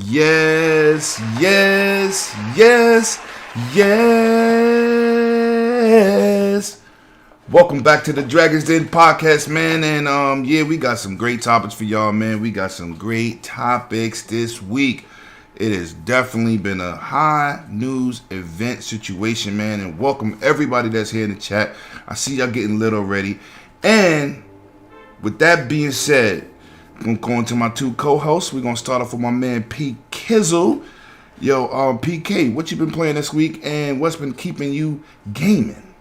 Yes, yes, yes, yes. Welcome back to the Dragon's Den podcast, man. And we got some great topics for y'all, man. We got some great topics this week. It has definitely been a high news event situation, man. And welcome everybody that's here in the chat. I see y'all getting lit already. And with that being said, I'm going to go into my two co-hosts. We're going to start off with my man P. Kizzle. Yo, PK, what you been playing this week and what's been keeping you gaming?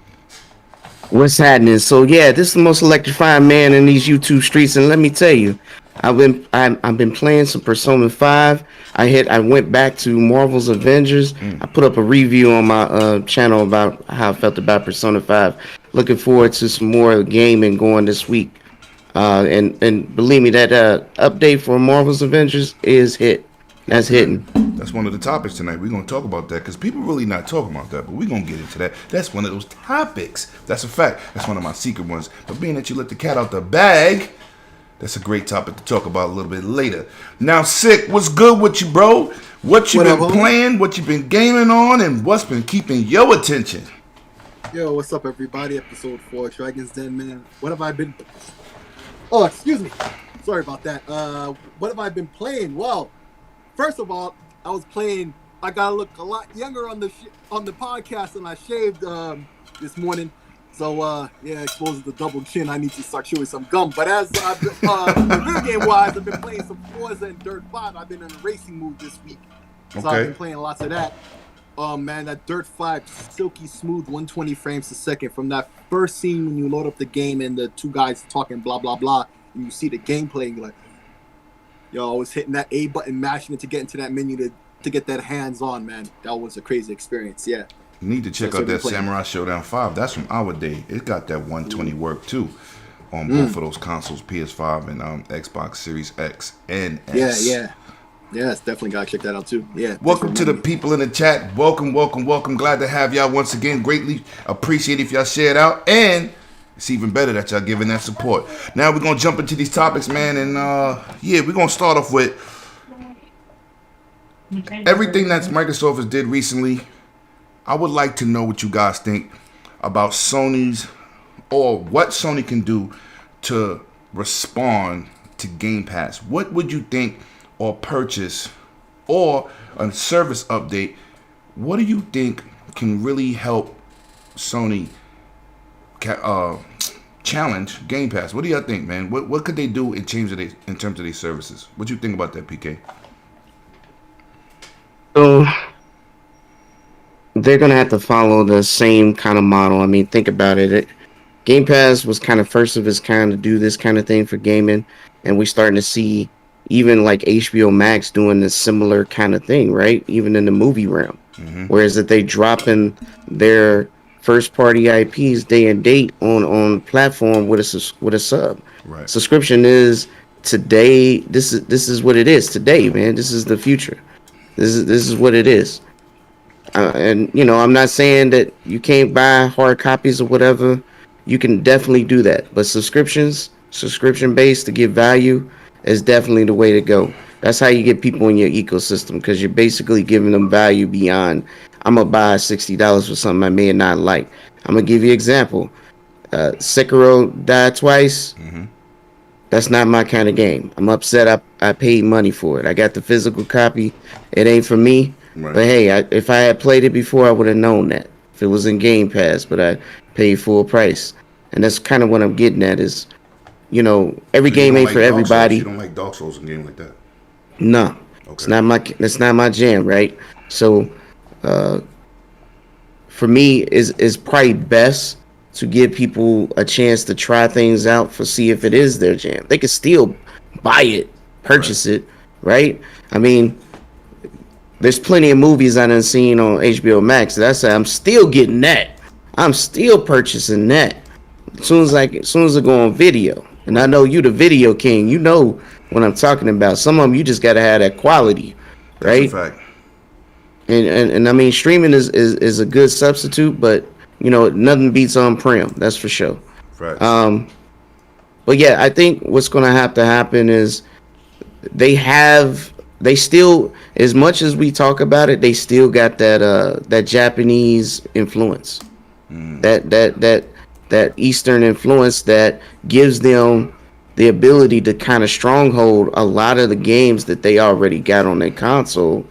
What's happening? So yeah, this is the most electrifying man in these YouTube streets, and let me tell you, I've been playing some Persona 5. I went back to Marvel's Avengers. I put up a review on my channel about how I felt about Persona 5. Looking forward to some more gaming going this week. And believe me, that update for Marvel's Avengers is hit. That's hitting. That's one of the topics tonight. We're going to talk about that because people really not talking about that, but we're going to get into that. That's one of those topics. That's a fact. That's one of my secret ones. But being that you let the cat out the bag, that's a great topic to talk about a little bit later. Now, Sick, what's good with you, bro? What you been playing, what you been gaming on, and what's been keeping your attention? Yo, what's up, everybody? Episode 4, Dragon's Den, man. What have I been... Oh, excuse me. Sorry about that. What have I been playing? Well, first of all, I was playing. I gotta look a lot younger on the podcast, and I shaved this morning. So exposed the double chin. I need to start chewing some gum. But as video game wise, I've been playing some Forza and Dirt 5. I've been in a racing mood this week, so I've been playing lots of that. Oh man, that Dirt 5 silky smooth 120 frames a second from that first scene when you load up the game and the two guys talking blah blah blah, and you see the gameplay and you're like, yo, I was hitting that A button, mashing it to get into that menu to get that hands on, man. That was a crazy experience, yeah. You need to check out that Samurai Showdown 5. That's from our day. It got that 120 work too on both of those consoles, PS5 and Xbox Series X and S. Yeah, it's definitely gotta check that out too. Yeah. Welcome to the people in the chat. Welcome. Glad to have y'all once again. Greatly appreciate if y'all share it out, and it's even better that y'all giving that support. Now we're gonna jump into these topics, man, and we're gonna start off with everything that Microsoft has did recently. I would like to know what you guys think about Sony's, or what Sony can do to respond to Gamepass. What would you think? Or purchase, or a service update, what do you think can really help Sony challenge Game Pass? What do y'all think, man? What could they do in terms of their services? What do you think about that, PK? So they're gonna have to follow the same kind of model. I mean, think about it. Game Pass was kind of first of its kind to do this kind of thing for gaming, and we're starting to see even like HBO Max doing this similar kind of thing, right? Even in the movie realm. Whereas that they dropping their first party IPs day and date on platform with a sub. Right. Subscription is today. This is what it is today, man. This is the future. This is what it is. And I'm not saying that you can't buy hard copies or whatever. You can definitely do that, but subscription based to give value is definitely the way to go. That's how you get people in your ecosystem, because you're basically giving them value beyond, I'm going to buy $60 for something I may not like. I'm going to give you an example. Sekiro died twice. That's not my kind of game. I'm upset I paid money for it. I got the physical copy. It ain't for me. Right. But hey, if I had played it before, I would have known that. If it was in Game Pass, but I paid full price. And that's kind of what I'm getting at is, every game ain't for everybody. You don't like Dark Souls in a game like that? No, okay. It's not my jam, right? So, for me, is probably best to give people a chance to try things out see if it is their jam. They can still buy it, purchase it, right? I mean, there's plenty of movies I done seen on HBO Max that I say I'm still getting that. I'm still purchasing that as soon as I go on video. And I know you the video king. You know what I'm talking about. Some of them you just gotta have that quality, right? That's a fact. And I mean, streaming is a good substitute, but nothing beats on-prem. That's for sure. Right. But yeah, I think what's gonna have to happen is they have they still, as much as we talk about it, they still got that Japanese influence, that Eastern influence that gives them the ability to kind of stronghold a lot of the games that they already got on their console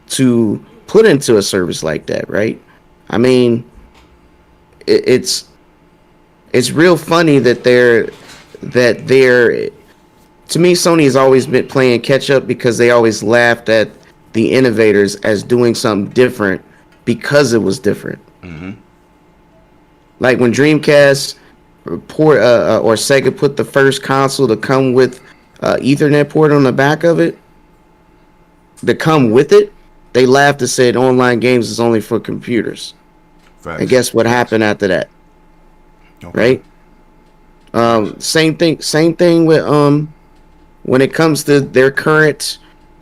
to put into a service like that, right? I mean, it's real funny that they're to me, Sony has always been playing catch up because they always laughed at the innovators as doing something different because it was different. Like when Dreamcast or Sega put the first console to come with Ethernet port on the back of it, to come with it, they laughed and said online games is only for computers. Facts. And guess what happened after that? Okay. Right? Same thing with when it comes to their current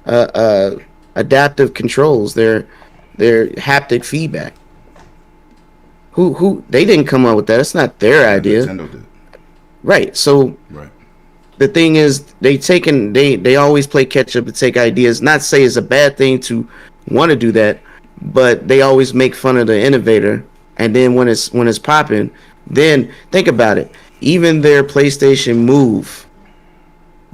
adaptive controls, their haptic feedback. Who they didn't come up with that. It's not their idea. Nintendo did. Right. So Right. the thing is they always play catch up to take ideas. Not say it's a bad thing to want to do that, but they always make fun of the innovator. And then when it's popping, then think about it. Even their PlayStation Move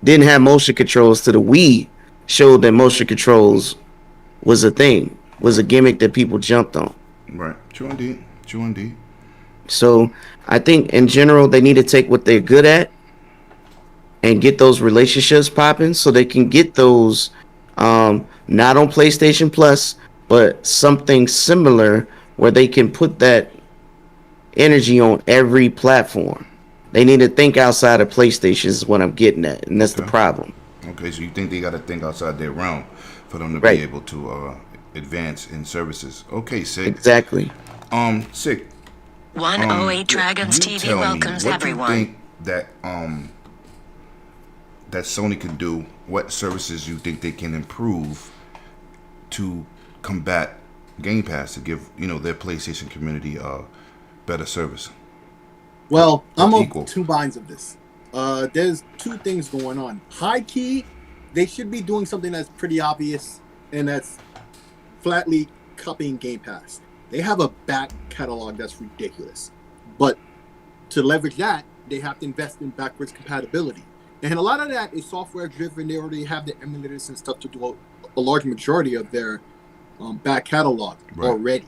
didn't have motion controls to the Wii showed that motion controls was a thing, was a gimmick that people jumped on. Right. True indeed. True indeed. So I think in general they need to take what they're good at and get those relationships popping so they can get those not on PlayStation Plus, but something similar where they can put that energy on every platform. They need to think outside of PlayStation is what I'm getting at, and that's the problem. Okay, so you think they got to think outside their realm for them to Right. be able to advance in services? Okay, Sick. Exactly. Sick. 108 Dragons You TV tell me, welcomes what everyone. do you think that Sony can do? What services you think they can improve to combat Game Pass to give their PlayStation community better service? Well, I'm Equal. of two minds of this. There's two things going on. High key, they should be doing something that's pretty obvious, and that's flatly copying Game Pass. They have a back catalog that's ridiculous. But to leverage that, they have to invest in backwards compatibility. And a lot of that is software driven. They already have the emulators and stuff to do a large majority of their back catalog already.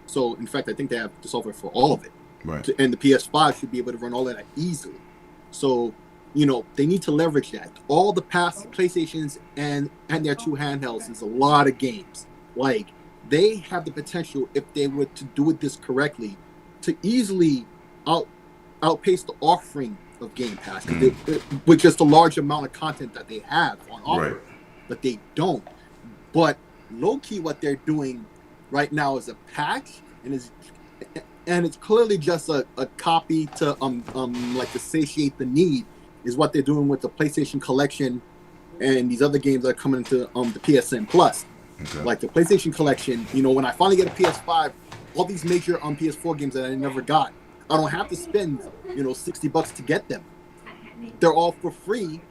So, in fact, I think they have the software for all of it. Right. And the PS5 should be able to run all of that easily. So, they need to leverage that. All the past PlayStations and their two handhelds is a lot of games. Like, they have the potential, if they were to do it this correctly, to easily outpace the offering of Game Pass with just a large amount of content that they have on offer, but they don't. But low key, what they're doing right now is a patch, and it's clearly just a copy to like to satiate the need is what they're doing with the PlayStation Collection and these other games that are coming into the PSN Plus. Okay. Like the PlayStation Collection, when I finally get a PS5, all these major PS4 games that I never got, I don't have to spend $60 to get them. They're all for free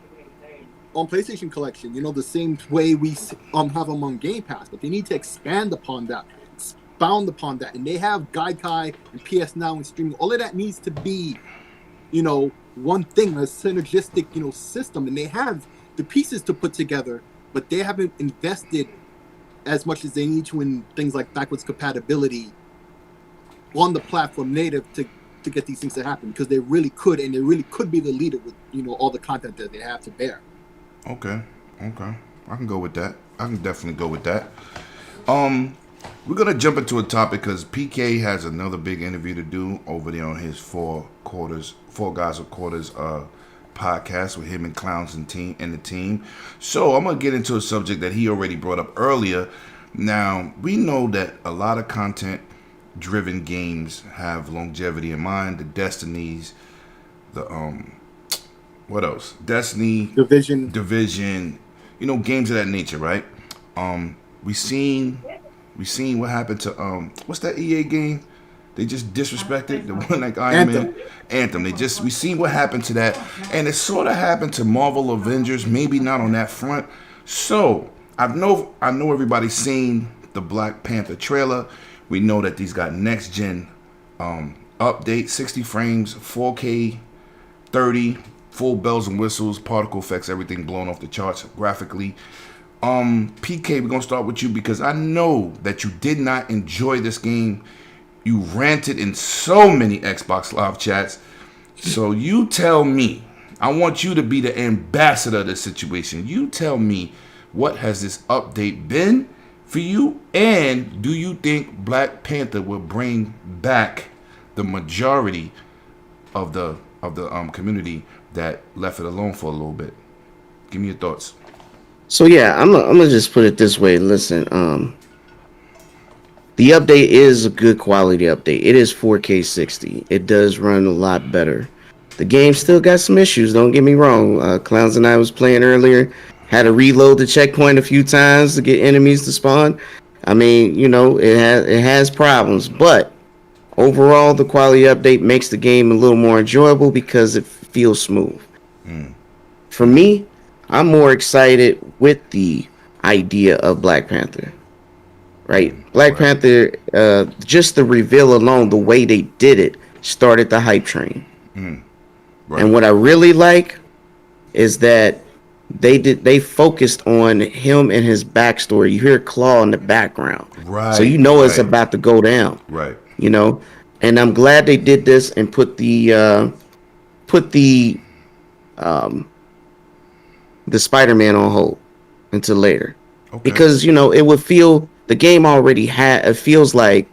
on PlayStation Collection. The same way we have them on Game Pass, but they need to expand upon that, expound upon that, and they have Gaikai and PS Now and streaming. All of that needs to be, one thing, a synergistic, system, and they have the pieces to put together, but they haven't invested as much as they need to in things like backwards compatibility on the platform native to get these things to happen, because they really could, and they really could be the leader with all the content that they have to bear. Okay. I can go with that. I can definitely go with that. We're gonna jump into a topic because PK has another big interview to do over there on his Four Guys with Quarters podcast with him and Clowns and the team. So I'm gonna get into a subject that he already brought up earlier. Now we know that a lot of content-driven games have longevity in mind. The Destinies, the what else? Destiny, Division, games of that nature, right? We seen what happened to what's that EA game? They just disrespected the one like Iron Man. Anthem. We seen what happened to that, and it sort of happened to Marvel Avengers. Maybe not on that front. So I know everybody's seen the Black Panther trailer. We know that these got next gen update, 60 frames, 4K, 30, full bells and whistles, particle effects, everything blown off the charts graphically. PK, we're gonna start with you because I know that you did not enjoy this game. You ranted in so many Xbox Live chats. So you tell me, I want you to be the ambassador of this situation. You tell me, what has this update been for you? And do you think Black Panther will bring back the majority of the community that left it alone for a little bit? Give me your thoughts. So yeah, I'm gonna just put it this way. Listen, the update is a good quality update. It is 4K 60. It does run a lot better. The game still got some issues. Don't get me wrong. Clowns and I was playing earlier. Had to reload the checkpoint a few times to get enemies to spawn. I mean, it has problems, but overall, the quality update makes the game a little more enjoyable because it feels smooth. For me, I'm more excited with the idea of Black Panther. Right, Black Panther. Just the reveal alone, the way they did it, started the hype train. Right. And what I really like is that they focused on him and his backstory. You hear Claw in the background, Right. so you know it's about to go down. Right. And I'm glad they did this and put the Spider-Man on hold until later. Okay. Because it would feel the game already it feels like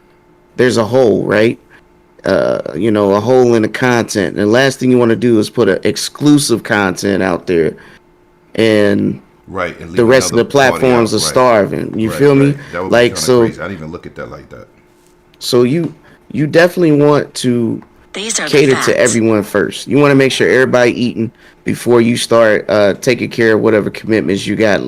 there's a hole, right? A hole in the content. And the last thing you want to do is put a exclusive content out there, and right, and the rest of the platforms are starving. You feel me? That would Like be so. crazy. I didn't even look at that like that. So you definitely want to These are the cater facts. to everyone first. You want to make sure everybody eating before you start taking care of whatever commitments you got,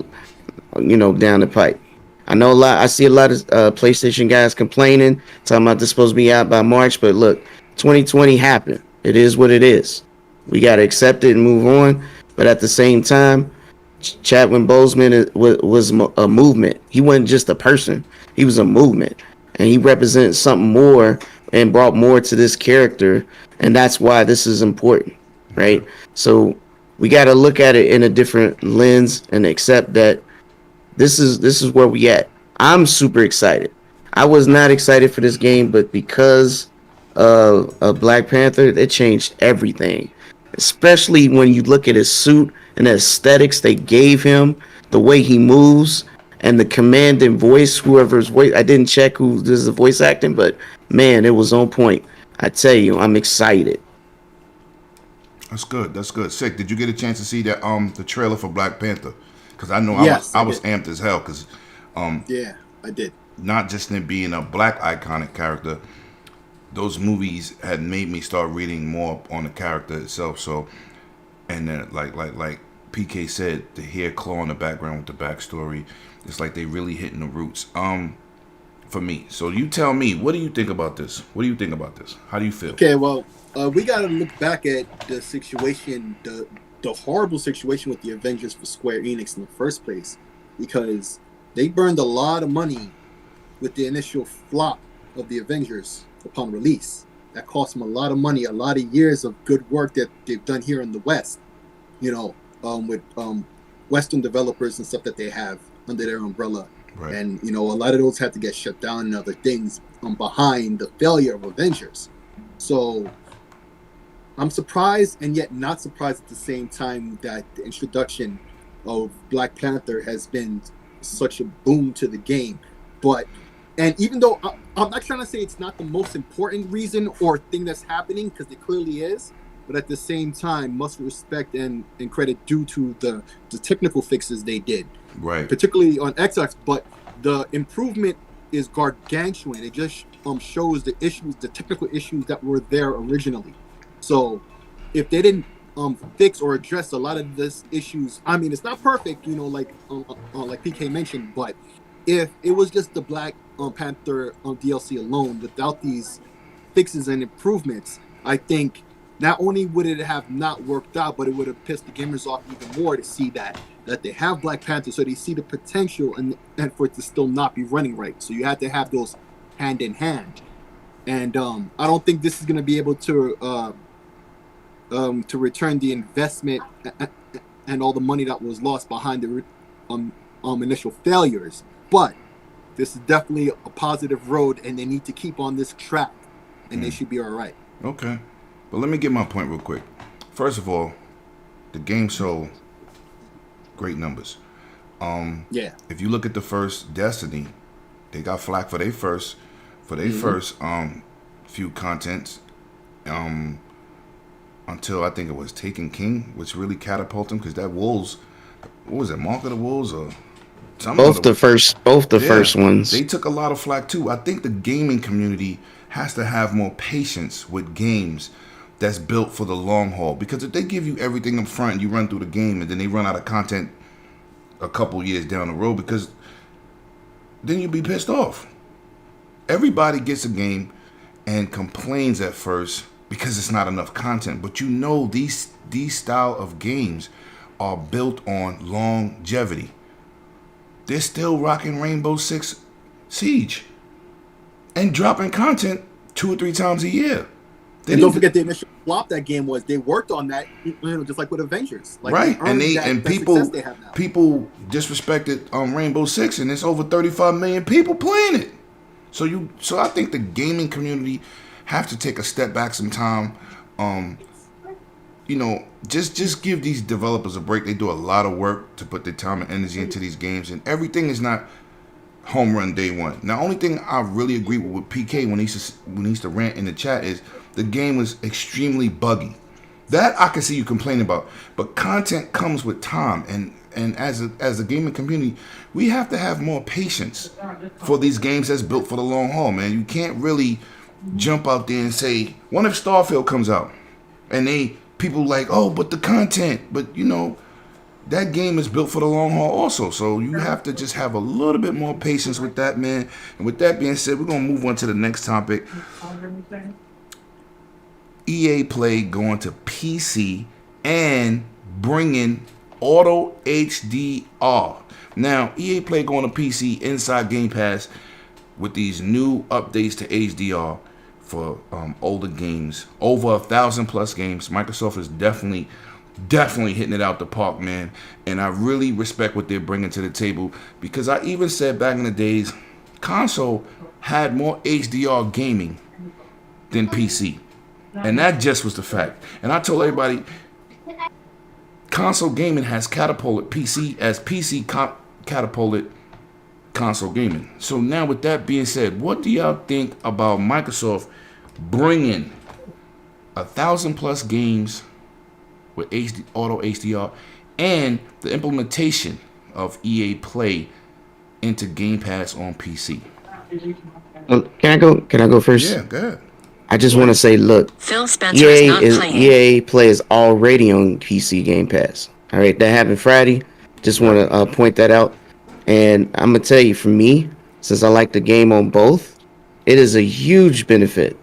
down the pipe. I see a lot of PlayStation guys complaining, talking about this supposed to be out by March, but look, 2020 happened. It is what it is. We got to accept it and move on. But at the same time, Chadwick Boseman was a movement. He wasn't just a person. He was a movement. And he represents something more and brought more to this character. And that's why this is important, right? So we got to look at it in a different lens and accept that this is where we at. I'm super excited. I was not excited for this game, but because of Black Panther, it changed everything. Especially when you look at his suit and the aesthetics they gave him, the way he moves, and the commanding voice, whoever's voice. I didn't check who does the voice acting, but man, it was on point. I tell you, I'm excited. That's good. That's good. Sick. Did you get a chance to see that the trailer for Black Panther? Because I know Yes, I I was did. amped as hell. Because Yeah, I did. not just in being a black iconic character, those movies had made me start reading more on the character itself. So, and then like PK said, to hear Claw in the background with the backstory, it's like they really hitting the roots. For me. So you tell me, what do you think about this? What do you think about this? How do you feel? Okay, well, we got to look back at the situation, the horrible situation with the Avengers for Square Enix in the first place, because they burned a lot of money with the initial flop of the Avengers upon release. That cost them a lot of money, a lot of years of good work that they've done here in the West, with Western developers and stuff that they have under their umbrella. Right. And, a lot of those had to get shut down and other things behind the failure of Avengers. So I'm surprised and yet not surprised at the same time that the introduction of Black Panther has been such a boom to the game. And even though I'm not trying to say it's not the most important reason or thing that's happening, because it clearly is, but at the same time, must respect and credit due to the technical fixes they did. Right. Particularly on Xbox, but the improvement is gargantuan. It just shows the issues, the technical issues that were there originally. So if they didn't fix or address a lot of these issues, I mean, it's not perfect, like PK mentioned, but if it was just the Black Panther DLC alone, without these fixes and improvements, I think not only would it have not worked out, but it would have pissed the gamers off even more to see that they have Black Panther, so they see the potential and for it to still not be running right. So you have to have those hand in hand. And I don't think this is going to be able to return the investment and all the money that was lost behind the initial failures. But this is definitely a positive road, and they need to keep on this track, and they should be all right. Okay. But let me get my point real quick. First of all, the game showed great numbers. Yeah. If you look at the first Destiny, they got flack for their first few contents. Until I think it was Taken King, which really catapulted them, because that Wolves, what was it, Mark of the Wolves or something? Both the first ones. They took a lot of flack too. I think the gaming community has to have more patience with games that's built for the long haul, because if they give you everything up front and you run through the game and then they run out of content a couple years down the road, because then you'll be pissed off. Everybody gets a game and complains at first because it's not enough content, but you know these style of games are built on longevity. They're still rocking Rainbow Six Siege and dropping content 2 or 3 times a year. And don't forget the initial flop that game was. They worked on that, just like with Avengers. Like right, and people disrespected Rainbow Six, and it's over 35 million people playing it. So I think the gaming community have to take a step back sometime. Just give these developers a break. They do a lot of work to put their time and energy into these games, and everything is not home run day one. Now, only thing I really agree with PK when he used to rant in the chat is the game was extremely buggy. That I can see you complaining about, but content comes with time, and as a gaming community, we have to have more patience for these games that's built for the long haul, man. You can't really jump out there and say, what if Starfield comes out and people like, oh, but the content, but that game is built for the long haul also. So you have to just have a little bit more patience with that, man. And with that being said, we're going to move on to the next topic. EA Play going to PC and bringing Auto HDR. Now, EA Play going to PC inside Gamepass with these new updates to HDR for older games. Over 1,000 plus games. Microsoft is definitely hitting it out the park, man. And I really respect what they're bringing to the table, because I even said back in the days, console had more HDR gaming than PC. And that just was the fact. And I told everybody, console gaming has catapulted PC as PC catapulted console gaming. So now with that being said, what do y'all think about Microsoft bringing 1,000 plus games with Auto HDR and the implementation of EA Play into Game Pass on PC? Can I go first? Yeah, go ahead. I just want to say, look, Phil Spencer is not playing. EA Play is already on PC Game Pass. All right, that happened Friday. Just want to point that out. And I'm going to tell you, for me, since I like the game on both, it is a huge benefit.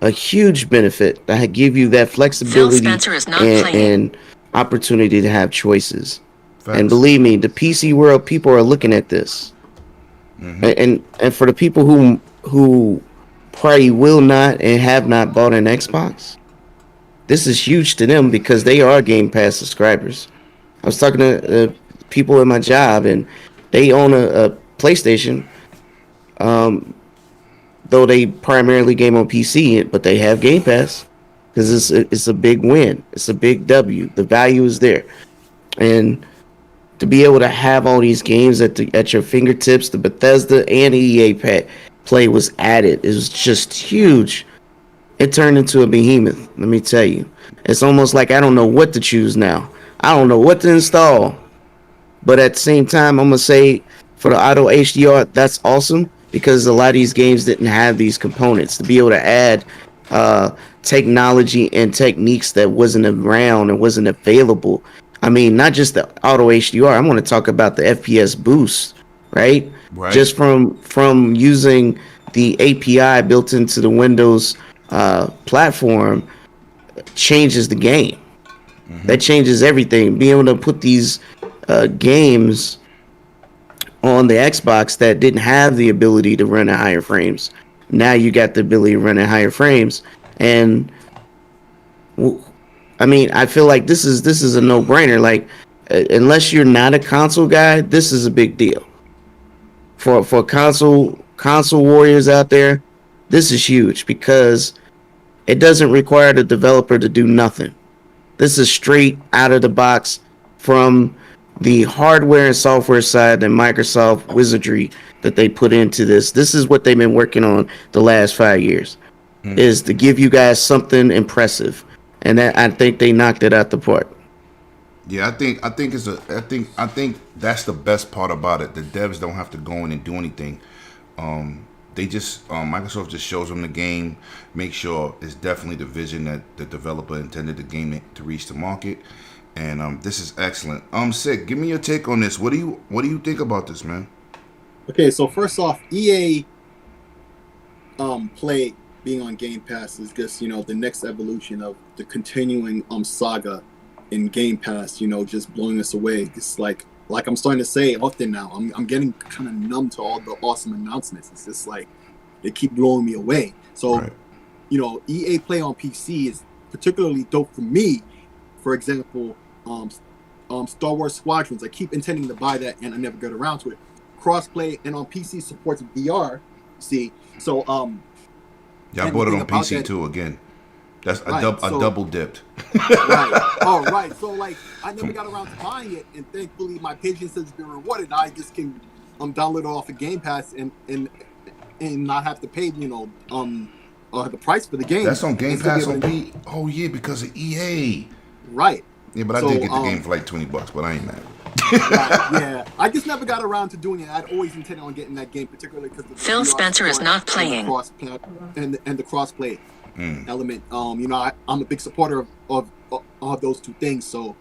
A huge benefit that give you that flexibility and opportunity to have choices. Facts. And believe me, the PC world, people are looking at this. Mm-hmm. And for the people who probably will not and have not bought an Xbox, this is huge to them because they are Game Pass subscribers. I was talking to people in my job, and they own a PlayStation, though they primarily game on PC, but they have Game Pass because it's a big win. It's a big W. The value is there, and to be able to have all these games at your fingertips, the Bethesda and EA Play was added. It was just huge. It turned into a behemoth. Let me tell you, it's almost like I don't know what to choose now. I don't know what to install. But at the same time, I'm gonna say for the Auto HDR, that's awesome, because a lot of these games didn't have these components. To be able to add technology and techniques that wasn't around and wasn't available. I mean, not just the Auto HDR. I want to talk about the FPS boost, right? Just from using the API built into the Windows platform. changes the game. That changes everything. Being able to put these games on the Xbox that didn't have the ability to run at higher frames. Now you got the ability to run at higher frames, and I mean, I feel like this is a no brainer. Like, unless you're not a console guy, this is a big deal for console warriors out there. This is huge because it doesn't require the developer to do nothing. This is straight out of the box from the hardware and software side and Microsoft wizardry that they put into this. This is what they've been working on the last 5 years, is to give you guys something impressive, and that I think they knocked it out the park. Yeah, I think that's the best part about it. The devs don't have to go in and do anything. They just Microsoft just shows them the game, make sure it's definitely the vision that the developer intended the game to reach the market, and this is excellent. Sick, give me your take on this. What do you think about this, man? Okay, so first off, EA Play being on Game Pass is just, the next evolution of the continuing saga in Game Pass, just blowing us away. It's like I'm starting to say often now, I'm getting kind of numb to all the awesome announcements. It's just like they keep blowing me away. So, Right. EA Play on PC is particularly dope for me. For example, Star Wars Squadrons. I keep intending to buy that, and I never get around to it. Crossplay and on PC supports VR. See, so Yeah, I bought it on PC too. Again, that's right, a double dipped. Right. Oh, right. So, I never got around to buying it, and thankfully, my patience has been rewarded. I just can download it off of Game Pass and not have to pay, the price for the game. That's on Game Pass on P. Oh yeah, because of EA. Right. Yeah, but I did get the game for like $20, but I ain't mad. Right, yeah, I just never got around to doing it. I'd always intended on getting that game, particularly because Phil Spencer is not playing. And the cross-play element. I'm a big supporter of those two things. So,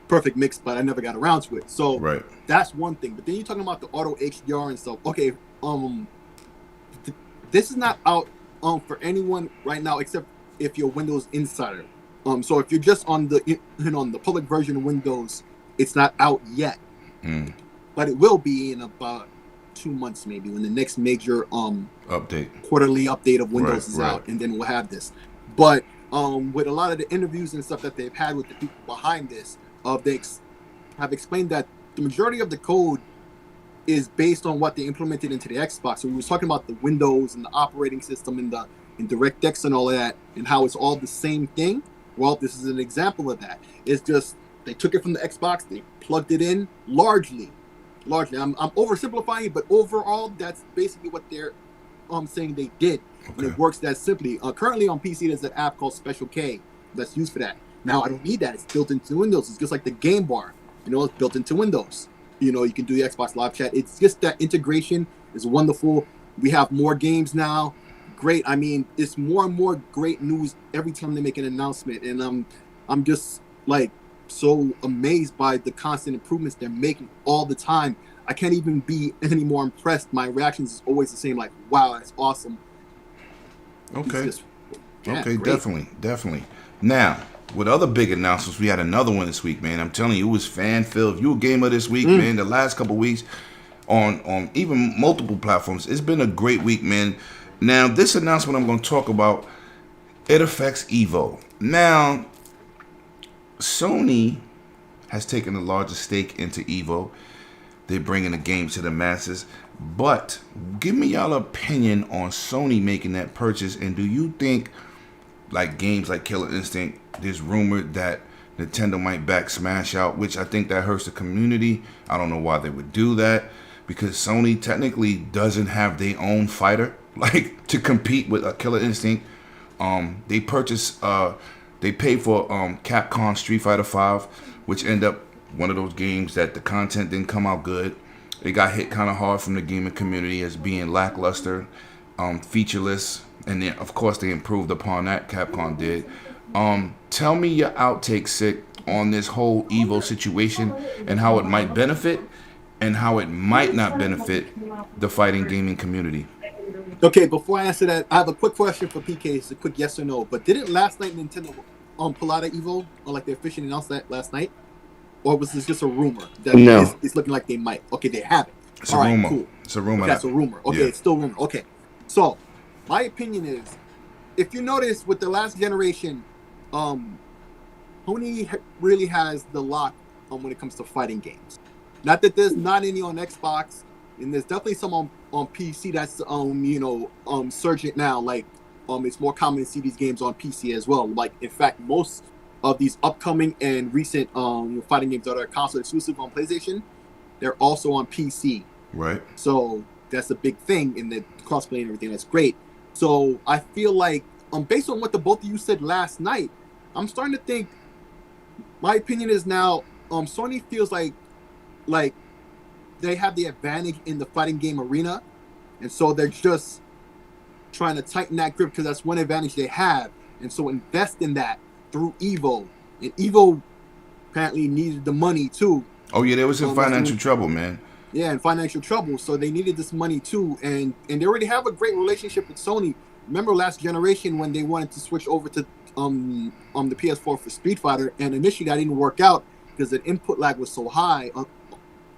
perfect mix. But I never got around to it. So Right. That's one thing. But then you're talking about the auto HDR and stuff. Okay, this is not out for anyone right now except if you're Windows Insider. So if you're just on the on the public version of Windows, it's not out yet, but it will be in about 2 months maybe when the next major quarterly update of Windows is out, and then we'll have this. But with a lot of the interviews and stuff that they've had with the people behind this, they have explained that the majority of the code is based on what they implemented into the Xbox. So we was talking about the Windows and the operating system and DirectX and all of that, and how it's all the same thing. Well, this is an example of that. It's just they took it from the Xbox, they plugged it in largely. I'm oversimplifying it, but overall, that's basically what they're saying they did. Okay. And it works that simply. Currently on PC, there's an app called Special K that's used for that. Now I don't need that. It's built into Windows. It's just like the game bar. It's built into Windows. You can do the Xbox Live Chat. It's just that integration is wonderful. We have more games now. Great. I mean, it's more and more great news every time they make an announcement, and I'm just so amazed by the constant improvements they're making all the time. I can't even be any more impressed. My reactions is always the same, like, wow, that's awesome. Okay. Okay, great. definitely. Now, with other big announcements, we had another one this week, man. I'm telling you, it was fan-filled. If you a gamer this week, man, the last couple weeks on even multiple platforms, it's been a great week, man. Now, this announcement I'm going to talk about, it affects Evo. Now, Sony has taken the largest stake into Evo. They're bringing the game to the masses. But give me y'all opinion on Sony making that purchase. And do you think, games like Killer Instinct, there's rumored that Nintendo might back Smash out, which I think that hurts the community. I don't know why they would do that, because Sony technically doesn't have their own fighter to compete with a Killer Instinct. They purchased they paid for Capcom Street Fighter V, which ended up one of those games that the content didn't come out good. It got hit kind of hard from the gaming community as being lackluster, featureless, and then of course they improved upon that. Capcom did. Tell me your outtake, Sick, on this whole Evo situation and how it might benefit and how it might not benefit the fighting gaming community. Okay, before I answer that, I have a quick question for PK. It's a quick yes or no. But didn't last night Nintendo pull out of Evo, or like they officially announced that last night, or was this just a rumor that No. it's looking like they might? Okay, they haven't. It's All a right, rumor. cool. It's a rumor. Okay, that's a rumor. Okay, Yeah. it's still rumor. Okay, so my opinion is, if you notice with the last generation, Sony really has the lock when it comes to fighting games. Not that there's not any on Xbox, and there's definitely some on PC that's surging now. Like it's more common to see these games on PC as well. Like in fact, most of these upcoming and recent fighting games that are console exclusive on PlayStation, they're also on PC. Right. So that's a big thing in the crossplay and everything. That's great. So I feel like based on what the both of you said last night, I'm starting to think. My opinion is now Sony feels like they have the advantage in the fighting game arena, and so they're just trying to tighten that grip because that's one advantage they have, and so invest in that through Evo. And Evo apparently needed the money too. Oh yeah, there was in financial trouble, man. Yeah, and financial trouble, so they needed this money too, and they already have a great relationship with Sony. Remember last generation when they wanted to switch over to the PS4 for Street Fighter, and initially that didn't work out because the input lag was so high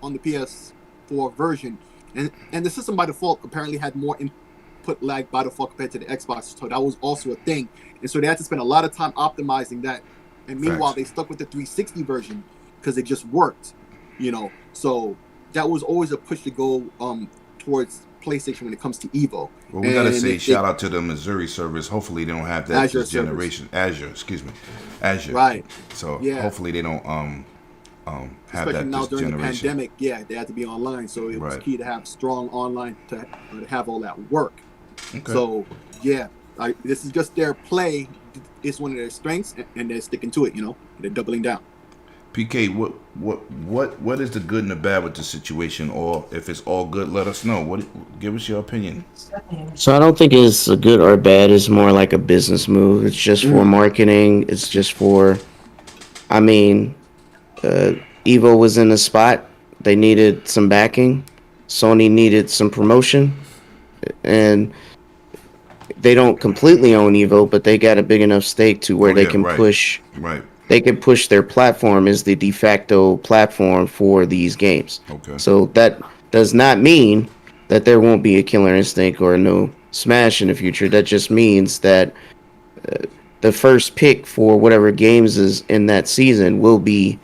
on the PS4 version, and the system by default apparently had more input lag by default compared to the Xbox, so that was also a thing, and so they had to spend a lot of time optimizing that, and meanwhile they stuck with the 360 version because it just worked, so that was always a push to go towards PlayStation when it comes to Evo. Well, we gotta say shout out to the Missouri servers. Hopefully they don't have that this generation. Azure. Right. So hopefully they don't have especially that now this during generation. the pandemic. They had to be online, so it was key to have strong online to have all that work. Okay. So this is just their play. It's one of their strengths, and they're sticking to it. They're doubling down. PK, what is the good and the bad with the situation, or if it's all good, let us know. Give us your opinion. So I don't think it's a good or bad. It's more like a business move. It's just for marketing. It's just for, Evo was in a spot. They needed some backing. Sony needed some promotion, and they don't completely own Evo, but they got a big enough stake to where they can push. Right. They can push their platform as the de facto platform for these games. Okay. So that does not mean that there won't be a Killer Instinct or no Smash in the future. That just means that the first pick for whatever games is in that season will be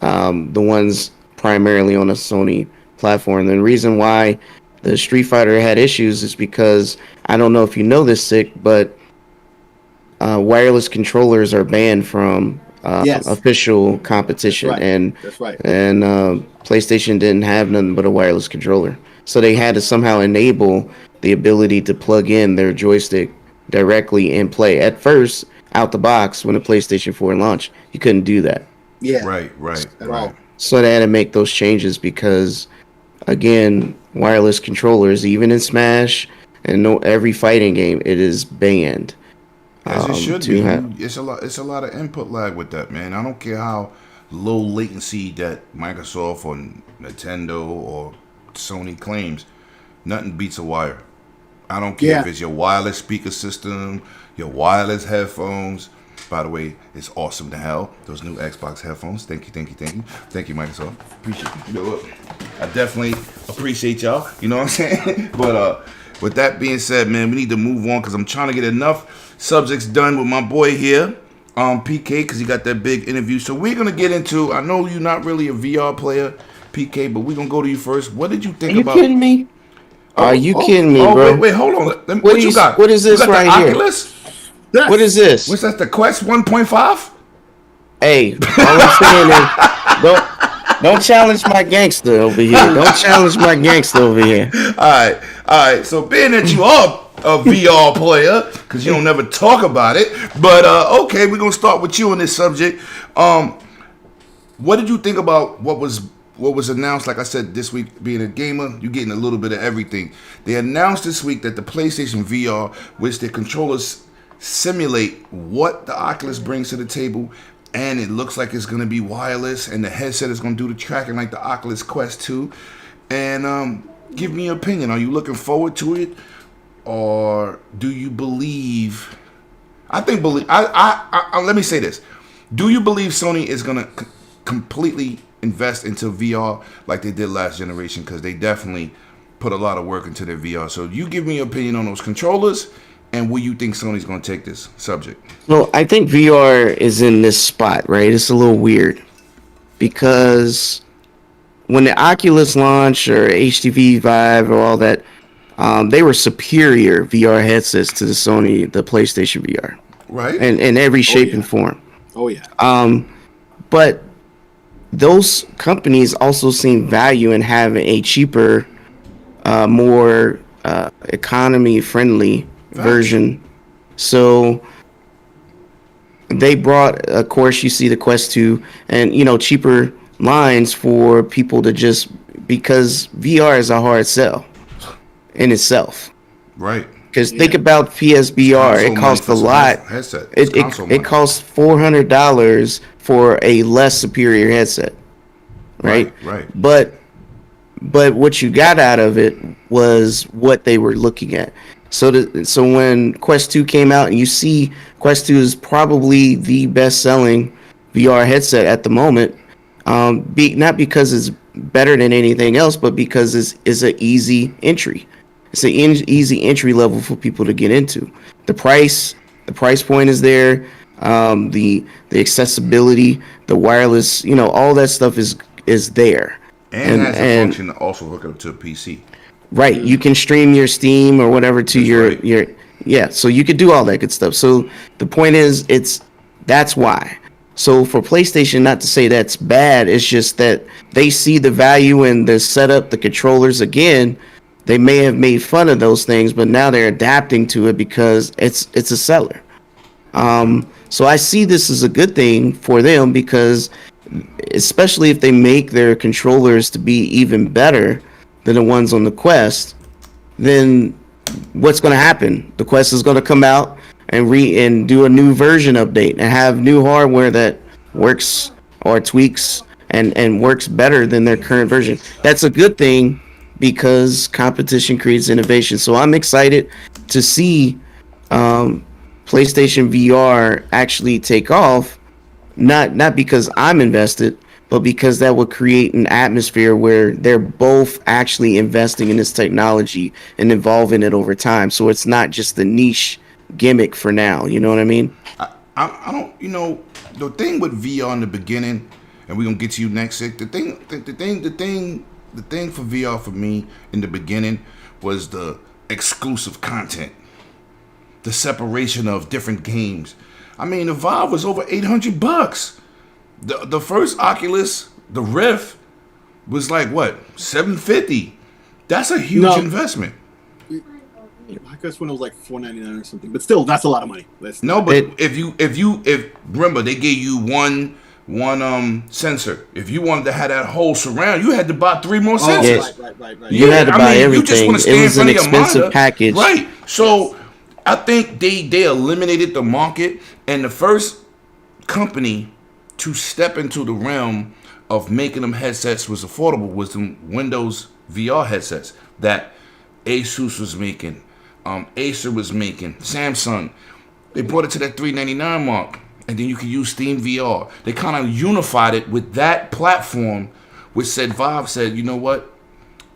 the ones primarily on a Sony platform. And the reason why the Street Fighter had issues is because, I don't know if you know this, Sick, but wireless controllers are banned from official competition, That's right. And PlayStation didn't have nothing but a wireless controller, so they had to somehow enable the ability to plug in their joystick directly and play. At first, out the box, when the PlayStation 4 launched, you couldn't do that. Yeah, right. So they had to make those changes because, again, wireless controllers, even in Smash and every fighting game, it is banned. As it should be. It's a lot of input lag with that, man. I don't care how low latency that Microsoft or Nintendo or Sony claims. Nothing beats a wire. I don't care if it's your wireless speaker system, your wireless headphones. By the way, it's awesome to hell. Those new Xbox headphones. Thank you, Microsoft. Appreciate you. You know what? I definitely appreciate y'all. You know what I'm saying? But with that being said, man, we need to move on because I'm trying to get enough subjects done with my boy here, PK, because he got that big interview. So we're gonna get into. I know you're not really a VR player, PK, but we're gonna go to you first. What did you think about? Are you kidding me? Are you kidding me, bro? Wait, hold on. What you got? What is this you got right the here? Oculus? Yes. What is this? What's that? The Quest 1.5? Hey, all I'm saying is, don't challenge my gangster over here. Don't challenge my gangster over here. All right. So being that you are a VR player, because you don't never talk about it, but okay, we're gonna start with you on this subject. What did you think about what was announced? Like I said, this week, being a gamer, you're getting a little bit of everything. They announced this week that the PlayStation VR, which their controllers simulate what the Oculus brings to the table, and it looks like it's going to be wireless, and the headset is going to do the tracking like the Oculus Quest 2. And give me your opinion. Are you looking forward to it? or do you believe? Let me say this: do you believe Sony is gonna completely invest into VR like they did last generation? Because they definitely put a lot of work into their VR. So you give me your opinion on those controllers, and where you think Sony's gonna take this subject. Well, I think VR is in this spot, right? It's a little weird because when the Oculus launched or HTC Vive or all that, they were superior VR headsets to the PlayStation VR, Right? and in every shape and form. Oh yeah. But those companies also seen value in having a cheaper, more economy-friendly version. So they brought, of course, you see the Quest 2 and, cheaper lines for people to just, because VR is a hard sell in itself. Right. Because think about PSVR, it costs a lot. It costs $400 for a less superior headset, right? Right. But what you got out of it was what they were looking at. So when Quest 2 came out, and you see Quest 2 is probably the best-selling VR headset at the moment, not because it's better than anything else, but because it's an easy entry. It's an easy entry level for people to get into. The price point is there. The accessibility, the wireless, all that stuff is there. And has a function to also hook up to a PC. Right, you can stream your Steam or whatever to your so you could do all that good stuff. So the point is, that's why. So for PlayStation, not to say that's bad, it's just that they see the value in the setup, the controllers. Again, they may have made fun of those things, but now they're adapting to it because it's a seller. So I see this as a good thing for them, because especially if they make their controllers to be even better than the ones on the Quest, then what's going to happen? The Quest is going to come out and do a new version update and have new hardware that works or tweaks and works better than their current version. That's a good thing, because competition creates innovation. So I'm excited to see PlayStation VR actually take off, not because I'm invested, but because that would create an atmosphere where they're both actually investing in this technology and evolving it over time. So it's not just the niche gimmick for now. You know what I mean? I don't. The thing with VR in the beginning, and we're gonna get to you next, Sick. The thing for VR for me in the beginning was the exclusive content, the separation of different games. I mean, the Vive was over $800. The first Oculus, the Rift, was like what, $750. That's a huge investment. I guess when it was like $499 or something, but still, that's a lot of money. If remember, they gave you one sensor. If you wanted to have that whole surround, you had to buy 3 more sensors. Yes. Right. You had to buy everything. You just want to stand it was in an front of your expensive monitor. package. Right. So I think they eliminated the market, and the first company to step into the realm of making them headsets was affordable was the Windows VR headsets that Asus was making, Acer was making, Samsung. They brought it to that $399 mark, and then you can use Steam VR. They kind of unified it with that platform, which said Vive said, you know what?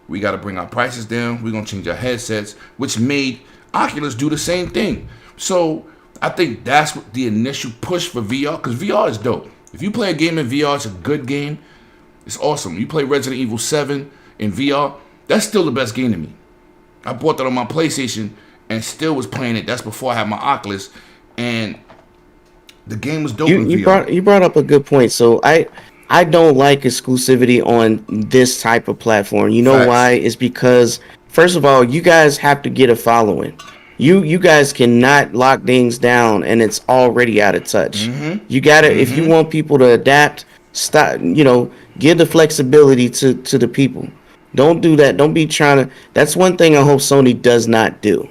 We got to bring our prices down. We're going to change our headsets, which made Oculus do the same thing. So I think that's what the initial push for VR, because VR is dope. If you play a game in VR, it's a good game. It's awesome. You play Resident Evil 7 in VR, that's still the best game to me. I bought that on my PlayStation and still was playing it. That's before I had my Oculus, and the game was dope in VR. You brought up a good point. So I don't like exclusivity on this type of platform. You know Facts. why? It's because, first of all, you guys have to get a following. You guys cannot lock things down and it's already out of touch. Mm-hmm. You gotta, if you want people to adapt, give the flexibility to the people. Don't do that. Don't be trying to. That's one thing I hope Sony does not do.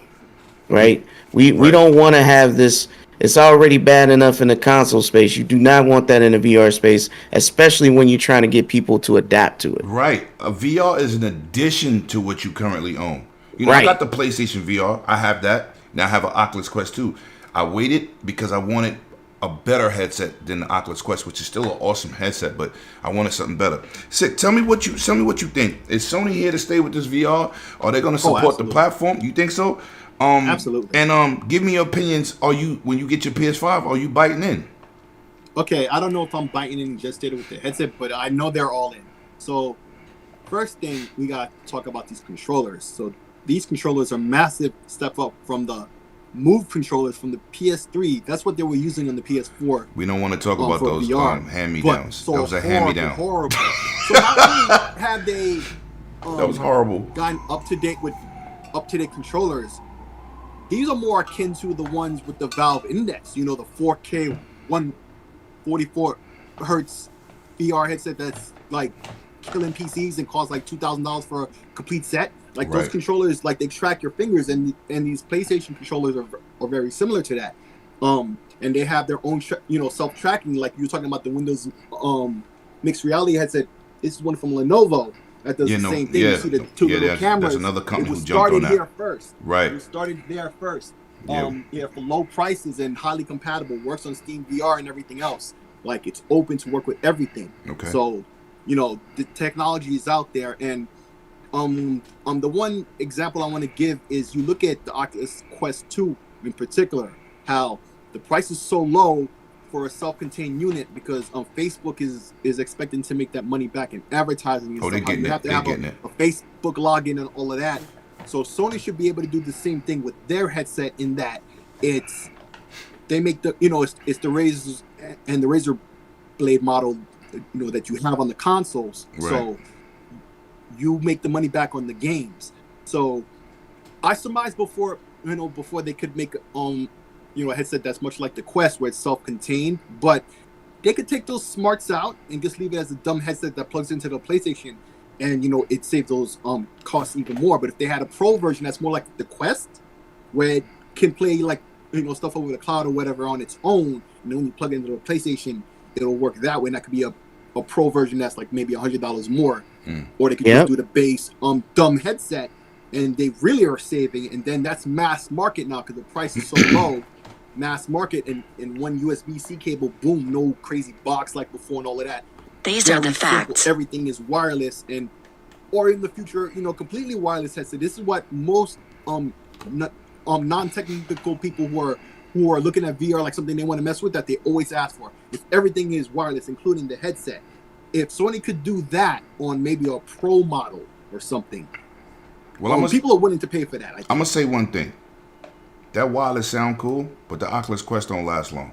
Right? We don't want to have this. It's already bad enough in the console space. You do not want that in the VR space, especially when you're trying to get people to adapt to it. Right. A VR is an addition to what you currently own. You know, I Right. got the PlayStation VR. I have that. Now I have an Oculus Quest 2. I waited because I wanted a better headset than the Oculus Quest, which is still an awesome headset, but I wanted something better. Sick. Tell me what you think. Is Sony here to stay with this VR? Are they going to support the absolutely. platform? You think so? Absolutely. And give me your opinions. Are you, when you get your PS5, are you biting in? Okay, I don't know if I'm biting in just did it with the headset, but I know they're all in. So first thing we got to talk about these controllers. So these controllers are massive step up from the Move controllers from the PS3. That's what they were using on the PS4. We don't want to talk about for those VR. hand-me-downs. So that was a hand-me-down. Horrible. So not only have they That was horrible. gotten up to date controllers, these are more akin to the ones with the Valve Index. You know, the 4K 144 hertz VR headset that's like killing PCs and costs like $2,000 for a complete set. Like those Right. controllers, like they track your fingers, and these PlayStation controllers are very similar to that. And they have their own, self-tracking. Like you were talking about the Windows mixed reality headset. This is one from Lenovo that does the same thing. Yeah. You see the two little cameras. There's another company it was who jumped on started that. here first. Right. It was started there first. Yeah. For low prices and highly compatible. Works on Steam VR and everything else. Like it's open to work with everything. Okay. So, the technology is out there, and the one example I want to give is you look at the Oculus Quest 2 in particular, how the price is so low for a self-contained unit because Facebook is expecting to make that money back in advertising. And Oh, they're somehow getting you it. have to They're have getting it. a Facebook login and all of that. So Sony should be able to do the same thing with their headset in that they make the it's the Razors and the Razor Blade model that you have on the consoles. Right. So you make the money back on the games. So I surmised before they could make a headset that's much like the Quest where it's self-contained, but they could take those smarts out and just leave it as a dumb headset that plugs into the PlayStation, and it saves those costs even more. But if they had a pro version that's more like the Quest, where it can play like stuff over the cloud or whatever on its own, and then when you plug it into the PlayStation, it'll work that way. And that could be a pro version that's like maybe $100 more, or they could just do the base dumb headset, and they really are saving. And then that's mass market now because the price is so low. Mass market and one USB-C cable, boom, no crazy box like before and all of that. These are the Very simple. facts. Everything is wireless, or in the future, completely wireless headset. This is what most non-technical people who are looking at VR like something they want to mess with, that they always ask for. If everything is wireless, including the headset, if Sony could do that on maybe a pro model or something, people are willing to pay for that. I'm gonna say one thing. That wireless sound cool, but the Oculus Quest don't last long.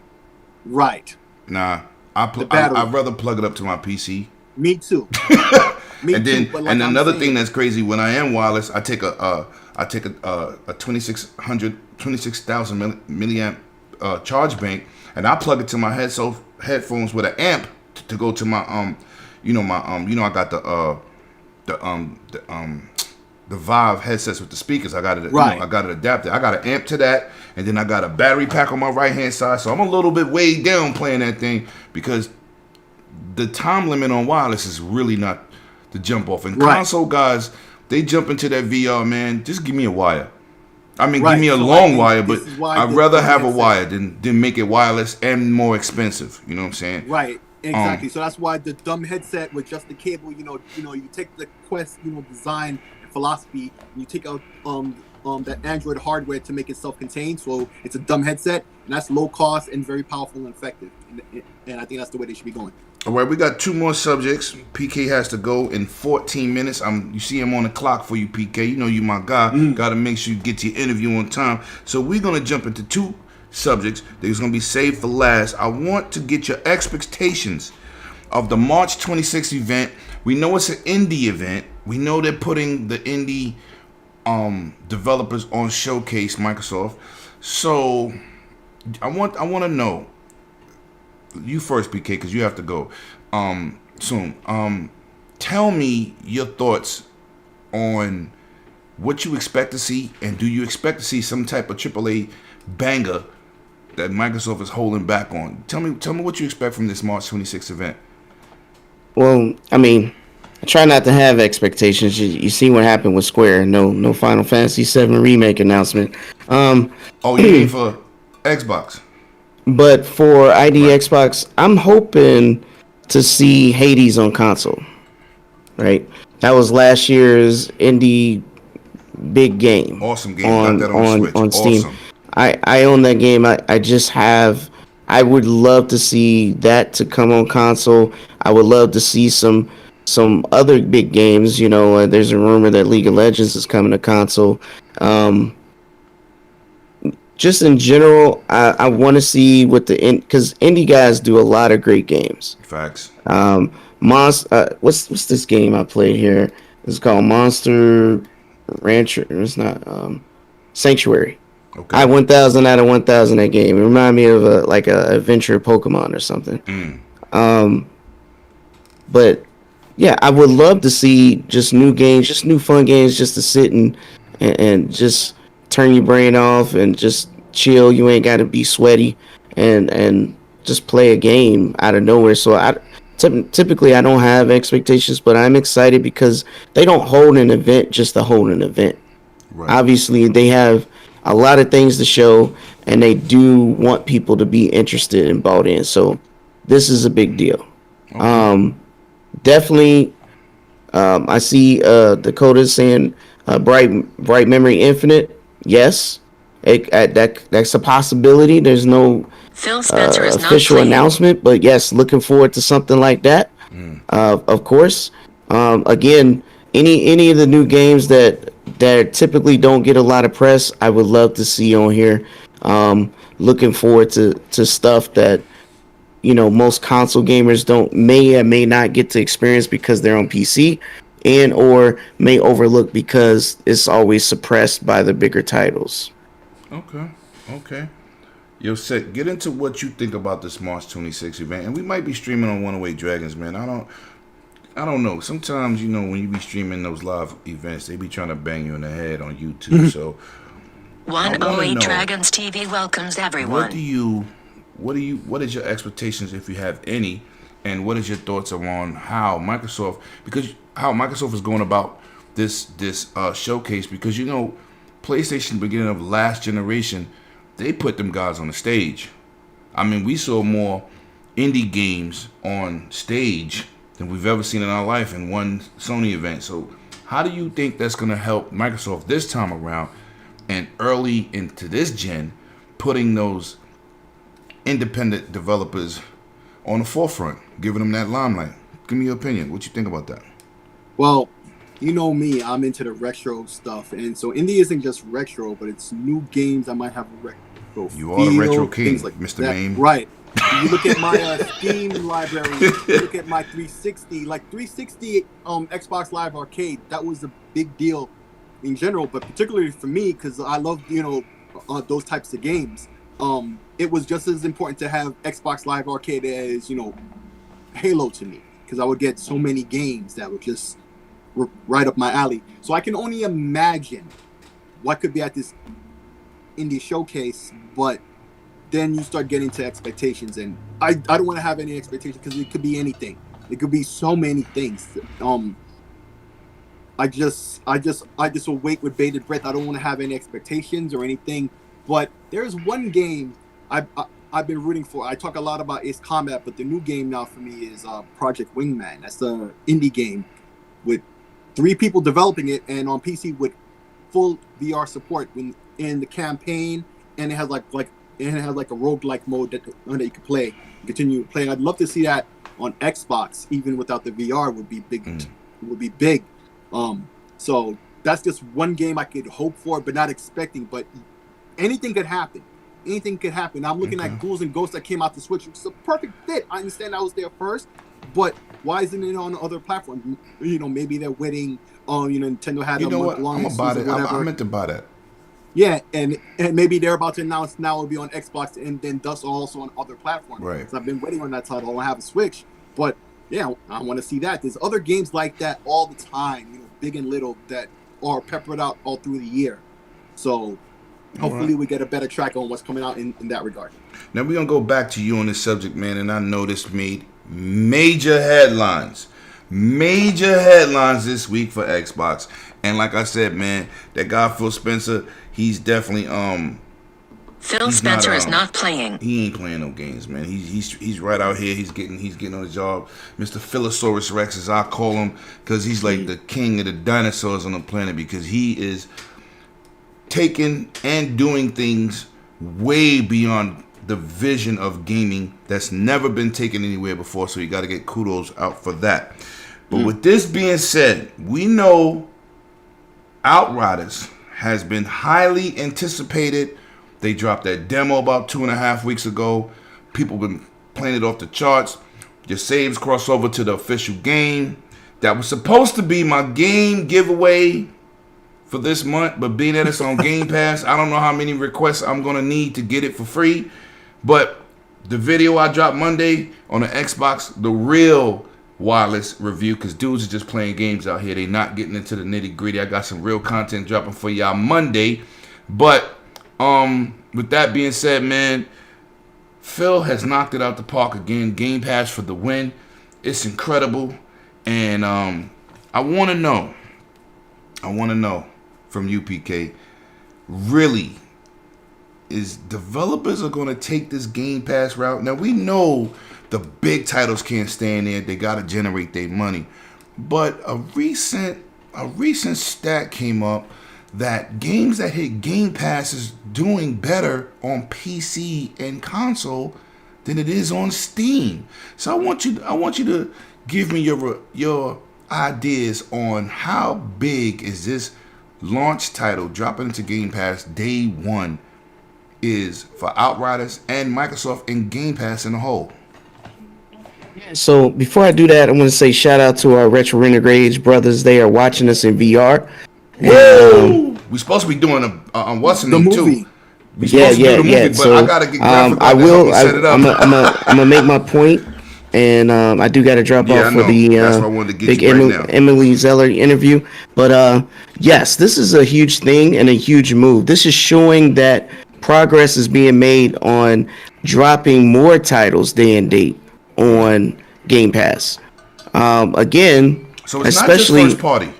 Right. Nah, The battery. I'd rather plug it up to my PC. Me too. And another thing that's crazy, when I am wireless, I take a 26,000 milliamp charge bank, and I plug it to my headphones with an amp to go to my I got the Vive headsets with the speakers. I got it. Right. I got it adapted. I got an amp to that, and then I got a battery pack on my right hand side. So I'm a little bit weighed down playing that thing because the time limit on wireless is really not to jump off. And console guys, they jump into that VR, man. Just give me a wire. I mean, give me a long wire, but I'd rather have a wire than make it wireless and more expensive. You know what I'm saying? Right. Exactly. So that's why the dumb headset with just the cable, you take the Quest, design and philosophy, and you take out that Android hardware to make it self-contained. So it's a dumb headset, and that's low cost and very powerful and effective. And I think that's the way they should be going. All right, we got two more subjects. PK has to go in 14 minutes. You see him on the clock for you, PK. You know you my guy. Got to make sure you get to your interview on time. So we're going to jump into two subjects that's going to be saved for last. I want to get your expectations of the March 26th event. We know it's an indie event. We know they're putting the indie developers on showcase, Microsoft. So I want to know. You first, PK, because you have to go soon. Tell me your thoughts on what you expect to see, and do you expect to see some type of AAA banger that Microsoft is holding back on? Tell me what you expect from this March 26th event. Well, I mean, I try not to have expectations. You see what happened with Square. No Final Fantasy VII remake announcement. Um, Oh, you mean for Xbox? but for ID Right. Xbox, I'm hoping to see Hades on console. Right, that was last year's indie big game Awesome game. Got that on the Switch. on Steam. Awesome. I own that game. I just have. I would love to see that to come on console. I would love to see some other big games. There's a rumor that League of Legends is coming to console. Um, just in general, I want to see what because indie guys do a lot of great games. Facts. What's this game I played here? It's called Monster Rancher. It's not Sanctuary. Okay. I 1,000 out of 1,000 that game. It reminded me of a adventure Pokemon or something. But yeah, I would love to see just new games, just new fun games, just to sit and just turn your brain off and just chill. You ain't got to be sweaty and just play a game out of nowhere. So typically I don't have expectations, but I'm excited because they don't hold an event just to hold an event. Right. Obviously, they have a lot of things to show, and they do want people to be interested and bought in. So this is a big deal. Okay. Definitely, I see Dakota saying Bright Memory Infinite. Yes, that's a possibility. There's no Phil Spencer is not official playing. announcement, but yes, looking forward to something like that. Of course. Again, any of the new games that typically don't get a lot of press, I would love to see on here. Looking forward to stuff that most console gamers may or may not get to experience because they're on PC, and or may overlook because it's always suppressed by the bigger titles. Okay. Yo, Seth, get into what you think about this March 26th event, and we might be streaming on One Away Dragons, man. I don't know. Sometimes, when you be streaming those live events, they be trying to bang you in the head on YouTube. So, 108 Dragons TV welcomes everyone. what is your expectations, if you have any, and what is your thoughts on how Microsoft is going about this showcase? Because PlayStation, beginning of last generation, they put them guys on the stage. I mean, we saw more indie games on stage than we've ever seen in our life in one Sony event. So how do you think that's going to help Microsoft this time around and early into this gen, putting those independent developers on the forefront, giving them that limelight? Give me your opinion. What you think about that? Well, you know me, I'm into the retro stuff, and so indie isn't just retro, but it's new games that might have a retro You are the retro feel, king, things like Mr. that. Mame. Right. You look at my Steam library, you look at my 360, like 360 Xbox Live Arcade, that was a big deal in general, but particularly for me, because I love, those types of games. It was just as important to have Xbox Live Arcade as, Halo to me, because I would get so many games that would just right up my alley. So I can only imagine what could be at this indie showcase, but then you start getting to expectations, and I don't want to have any expectations because it could be anything. It could be so many things. I just will wait with bated breath. I don't want to have any expectations or anything. But there's one game I've been rooting for. I talk a lot about Ace Combat, but the new game now for me is Project Wingman. That's the indie game with 3 people developing it, and on PC with full VR support in the campaign, and it has like a roguelike mode that you can play, continue playing. I'd love to see that on Xbox, even without the VR. Would be big. Would be big. So that's just one game I could hope for, but not expecting. But anything could happen. Anything could happen. I'm looking at Ghouls and Ghosts that came out to Switch. It's a perfect fit. I understand I was there first, but why isn't it on other platforms? Maybe they're waiting on, Nintendo had a month long. I'm about it. I meant to buy that. Yeah, and maybe they're about to announce now it'll be on Xbox and then thus also on other platforms. Right. So I've been waiting on that title. I have a Switch, but yeah, I want to see that. There's other games like that all the time, big and little, that are peppered out all through the year. So hopefully we get a better track on what's coming out in that regard. Now we're going to go back to you on this subject, man, and I know this made major headlines. major headlines this week for Xbox. And like I said, man, that guy Phil Spencer, he's definitely Phil Spencer is not playing. He ain't playing no games, man. He's right out here. He's getting on the job. Mr. Philosaurus Rex, as I call him, because he's like the king of the dinosaurs on the planet, because he is taking and doing things way beyond the vision of gaming that's never been taken anywhere before. So you got to get kudos out for that. But with this being said, we know Outriders has been highly anticipated. They dropped that demo about 2.5 weeks ago. People been playing it off the charts. Your saves cross over to the official game. That was supposed to be my game giveaway for this month, but being that it's on Game Pass, I don't know how many requests I'm going to need to get it for free. But the video I dropped Monday on the Xbox, the real wireless review, because dudes are just playing games out here. They not getting into the nitty gritty. I got some real content dropping for y'all Monday. But with that being said, man, Phil has knocked it out the park again. Game Pass for the win. It's incredible. And I want to know from you, PK, really, is developers are going to take this Game Pass route? Now, we know the big titles can't stand there. They got to generate their money. But a recent stat came up that games that hit Game Pass is doing better on PC and console than it is on Steam. So I want you to give me your ideas on how big is this launch title dropping into Game Pass day one is for Outriders and Microsoft and Game Pass in a whole. So before I do that, I want to say shout out to our Retro Renegades brothers. They are watching us in VR. Woo! We're supposed to be doing a what's the name movie too. We supposed to do the movie, but so I gotta get graphic I will. set it up. I'm gonna make my point, and I do got to drop off for the That's why I wanted to get big you right now. Emily Zeller interview. But yes, this is a huge thing and a huge move. This is showing that progress is being made on dropping more titles day and date on Game Pass. Again, so it's especially not just first party.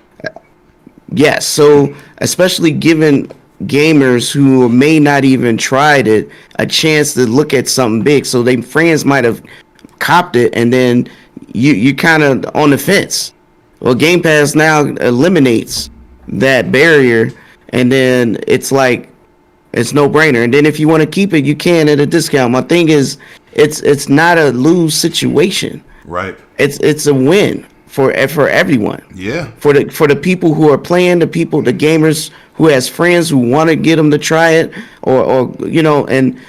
Yes, so especially giving gamers who may not even tried it a chance to look at something big. So their friends might have copped it, and then you kind of on the fence. Well, Game Pass now eliminates that barrier, and then it's like it's no brainer. And then if you want to keep it, you can at a discount. My thing is, it's not a lose situation. Right. It's a win for everyone. Yeah. For the people who are playing, the gamers who has friends who want to get them to try it, or and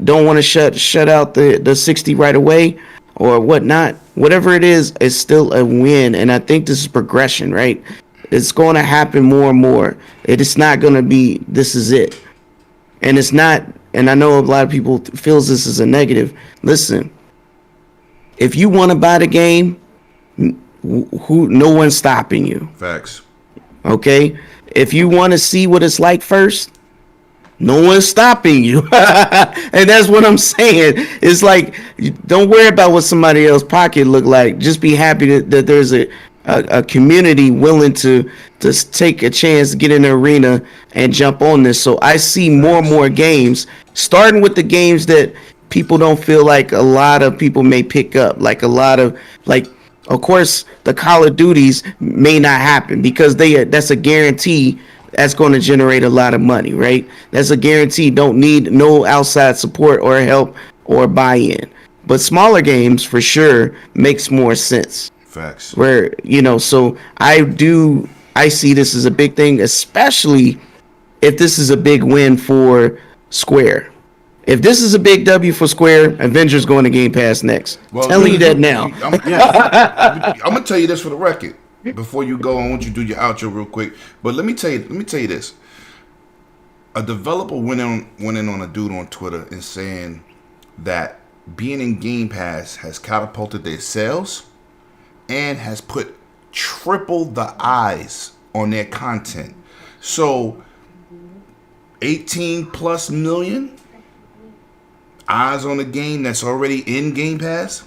don't want to shut out the 60 right away or whatnot. Whatever it is, it's still a win, and I think this is progression, right? It's going to happen more and more. It is not going to be this is it, and it's not. And I know a lot of people feels this is a negative. Listen, if you want to buy the game, no one's stopping you. Facts. Okay, if you want to see what it's like first, no one's stopping you. And that's what I'm saying. It's like, don't worry about what somebody else's pocket look like. Just be happy that there's a community willing to take a chance, get in the arena and jump on this. So I see more and more games, starting with the games that people don't feel like a lot of people may pick up. Like a lot of, of course, the Call of Duties may not happen because that's a guarantee that's going to generate a lot of money, right? That's a guarantee. Don't need no outside support or help or buy-in. But smaller games, for sure, makes more sense. Facts. Where, so I see this as a big thing, especially if this is a big win for Square. If this is a big W for Square, Avengers going to Game Pass next. Well, telling you that now. I'm gonna tell you this for the record. Before you go, I want you to do your outro real quick. But let me tell you this. A developer went in on a dude on Twitter and saying that being in Game Pass has catapulted their sales and has put triple the eyes on their content. So 18 plus million eyes on the game that's already in Game Pass.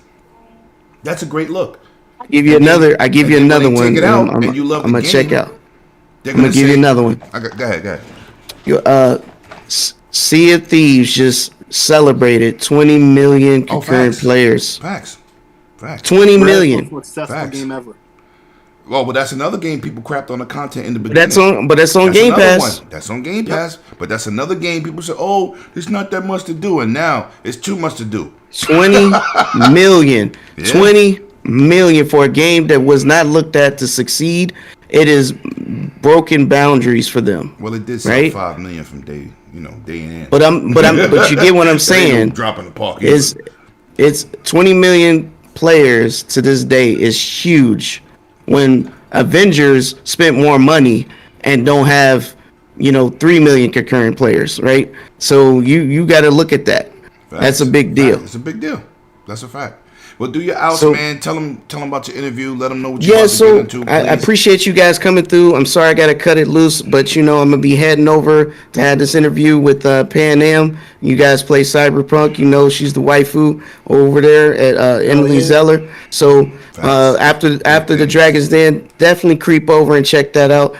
That's a great look. give you another. I give you and then another when they one. take it out and you love I'm the gonna check game, out. they're I'm gonna give say, you another one. Go ahead. Your Sea of Thieves just celebrated 20 million concurrent players. Facts. 20 First million. most successful game ever. Well, but that's another game people crapped on the content in the beginning. That's on Game Pass. That's on Game Pass. But that's another game people say, oh, there's not that much to do, and now it's too much to do. 20 million. Yeah. 20 million for a game that was not looked at to succeed. It is broken boundaries for them. Well, it did sell 5 million from day in end. But you get what I'm saying. Dropping the park. It's 20 million players to this day is huge. When Avengers spent more money and don't have 3 million concurrent players, right? So you got to look at that. Facts. That's a big deal. It's a big deal. That's a fact. Well, do your outs, man. Tell them about your interview. Let them know what you're about to get into. I appreciate you guys coming through. I'm sorry I got to cut it loose, but I'm gonna be heading over to have this interview with Pan Am. You guys play Cyberpunk. She's the waifu over there at Emily Zeller. So after the Dragon's Den, definitely creep over and check that out.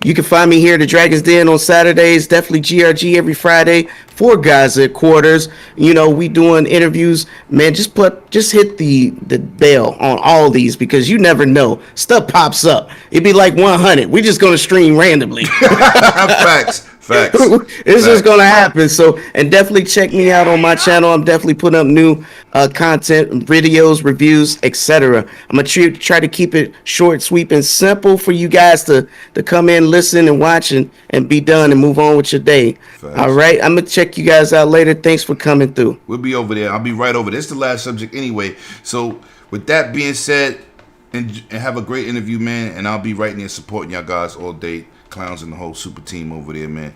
You can find me here at the Dragon's Den on Saturdays. Definitely GRG every Friday. 4 guys at quarters. We doing interviews. Man, just hit the bell on all these because you never know. Stuff pops up. It'd be like 100. We're just gonna stream randomly. Facts. It's just gonna happen. So, and definitely check me out on my channel. I'm definitely putting up new content, videos, reviews, etc. I'm gonna try to keep it short, sweet, and simple for you guys to come in, listen, and watch, and be done and move on with your day. Facts. All right, I'm gonna check you guys out later. Thanks for coming through. We'll be over there. I'll be right over there. It's the last subject anyway. So with that being said, and have a great interview, man. And I'll be right there supporting y'all guys all day. Clowns and the whole super team over there, man.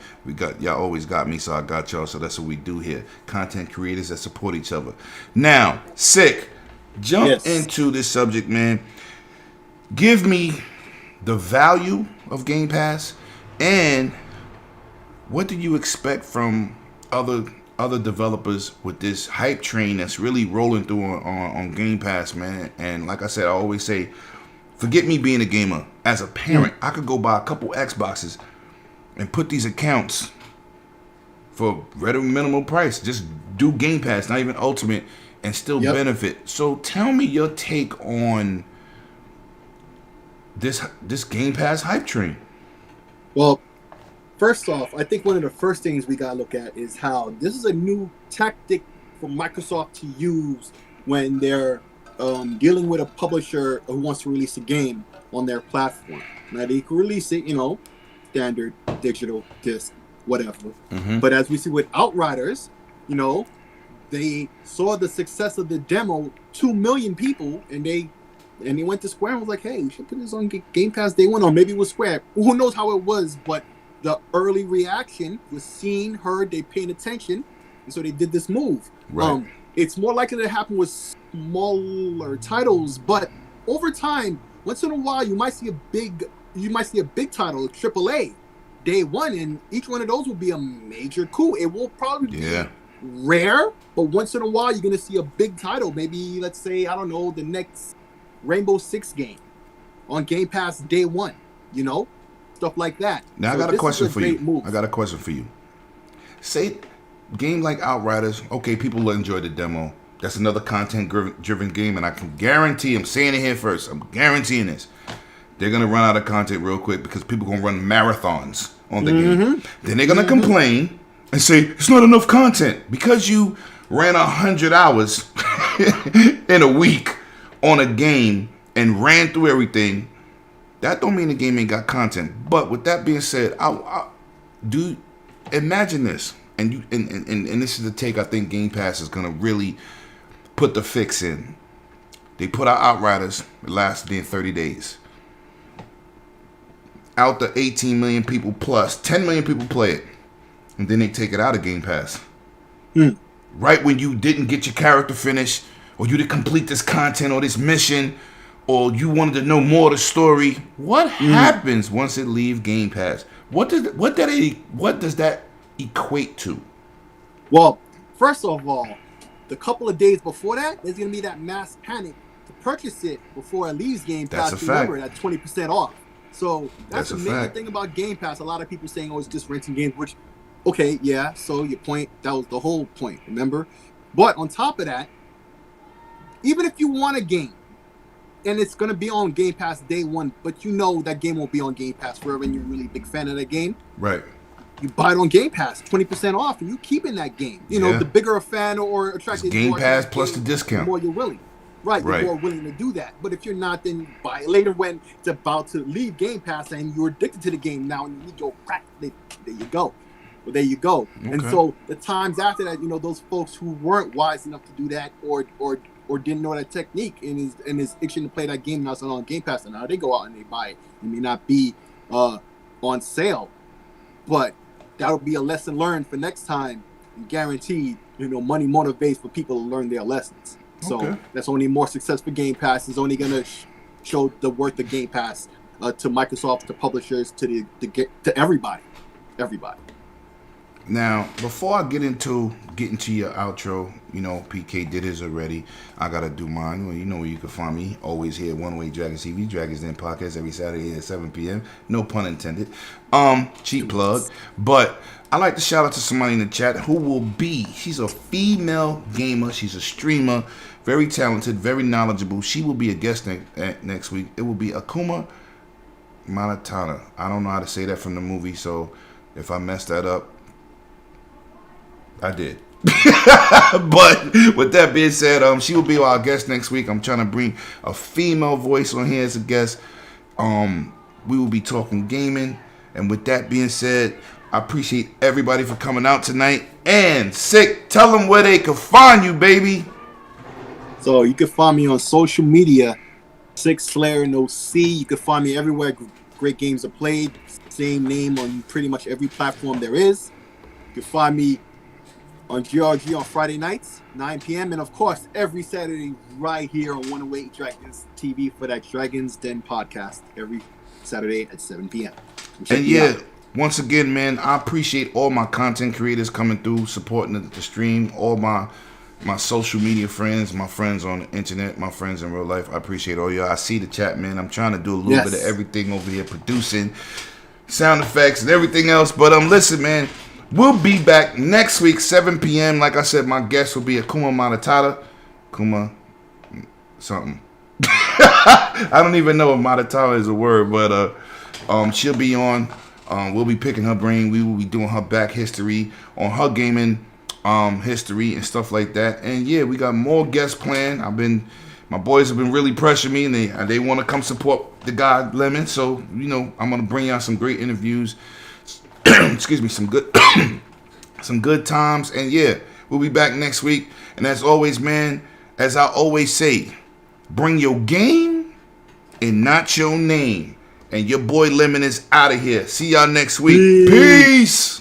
Y'all always got me, so I got y'all. So that's what we do here. Content creators that support each other. Now, Sick, jump into this subject, man. Give me the value of Game Pass and what do you expect from other developers with this hype train that's really rolling through on Game Pass, man. And like I said, I always say, forget me being a gamer. As a parent, I could go buy a couple Xboxes and put these accounts for very minimal price. Just do Game Pass, not even Ultimate, and still benefit. So tell me your take on this Game Pass hype train. Well, first off, I think one of the first things we got to look at is how this is a new tactic for Microsoft to use when they're dealing with a publisher who wants to release a game on their platform. Now, they can release it, standard, digital, disc, whatever. Mm-hmm. But as we see with Outriders, they saw the success of the demo, 2 million people, and they went to Square and was like, hey, we should put this on Game Pass day one, or maybe it was Square. Who knows how it was, but the early reaction was seen, heard, they paid attention, and so they did this move. Right. It's more likely to happen with smaller titles, but over time, once in a while, you might see a big title, AAA, day one, and each one of those will be a major coup. It will probably be rare, but once in a while, you're gonna see a big title. Maybe, let's say, I don't know, the next Rainbow Six game on Game Pass day one. Stuff like that. Now, I got a question for you. Say, game like Outriders, okay, people will enjoy the demo. That's another content-driven game, and I can guarantee, I'm saying it here first, I'm guaranteeing this, they're going to run out of content real quick because people are going to run marathons on the game. Then they're going to complain and say, it's not enough content. Because you ran 100 hours in a week on a game and ran through everything, that don't mean the game ain't got content. But with that being said, I do imagine this, and this is the take I think Game Pass is gonna really put the fix in. They put out Outriders, it lasted in 30 days. Out the 18 million people plus, 10 million people play it, and then they take it out of Game Pass. Right when you didn't get your character finished, or you didn't complete this content or this mission, or you wanted to know more of the story. What happens once it leaves Game Pass? What does that equate to? Well, first of all, the couple of days before that, there's gonna be that mass panic to purchase it before it leaves Game That's Pass. a Remember, fact. that's 20% off. So that's That's a the major fact. thing about Game Pass. A lot of people saying, "Oh, it's just renting games," which, okay, yeah. So your point, that was the whole point. Remember, but on top of that, even if you want a game and it's gonna be on Game Pass day one, but you know that game won't be on Game Pass forever, and you're really a big fan of that game, Right. you buy it on Game Pass, 20% off, and you keep in that game. You know, Yeah. the bigger a fan or attracted Game more to Pass that plus game, the discount. the more you're willing. Right, Right. you're more willing to do that. But if you're not, then you buy it later when it's about to leave Game Pass and you're addicted to the game now, and you need your crack. There you go. Well, there you go. And Okay. so the times after that, you know, those folks who weren't wise enough to do that or didn't know that technique and is itching to play that game now, it's not on Game Pass, and now they go out and they buy it. It may not be on sale, but that'll be a lesson learned for next time. Guaranteed, you know, money motivates for people to learn their lessons. So Okay. that's only more success for Game Pass. Is only going to show the worth of Game Pass to Microsoft, to publishers, to everybody. Now, before I get into your outro, you know, PK did his already. I gotta do mine. Well, you know where you can find me. Always here, One Way Dragons TV, Dragons Den Podcast every Saturday at 7 p.m. No pun intended. Cheap plug. But I like to shout out to somebody in the chat who will be. She's a female gamer. She's a streamer. Very talented, very knowledgeable. She will be a guest next week. It will be Akuma Malatana. I don't know how to say that from the movie, so if I messed that up, I did. But with that being said, she will be our guest next week. I'm trying to bring a female voice on here as a guest. We will be talking gaming. And with that being said, I appreciate everybody for coming out tonight. And Sick, tell them where they can find you, baby. So you can find me on social media, Six Slayer No C. You can find me everywhere great games are played. Same name on pretty much every platform there is. You can find me on GRG on Friday nights, 9 p.m. And of course, every Saturday right here on 108 Dragons TV for that Dragons Den podcast every Saturday at 7 p.m. And yeah, once again, man, I appreciate all my content creators coming through, supporting the stream, all my social media friends, my friends on the internet, my friends in real life. I appreciate all y'all. I see the chat, man. I'm trying to do a little bit of everything over here, producing sound effects and everything else. But listen, man, we'll be back next week, 7 p.m. Like I said, my guest will be Akuma Matatata. Kuma something. I don't even know if Matatata is a word, but she'll be on. We'll be picking her brain. We will be doing her back history on her gaming history and stuff like that. And yeah, we got more guests planned. My boys have been really pressuring me, and they want to come support the guy Lemon. So you know, I'm gonna bring y'all some great interviews. Excuse me, some good times. And yeah, we'll be back next week. And as always, man, as I always say, bring your game and not your name. And your boy Lemon is out of here. See y'all next week. Peace.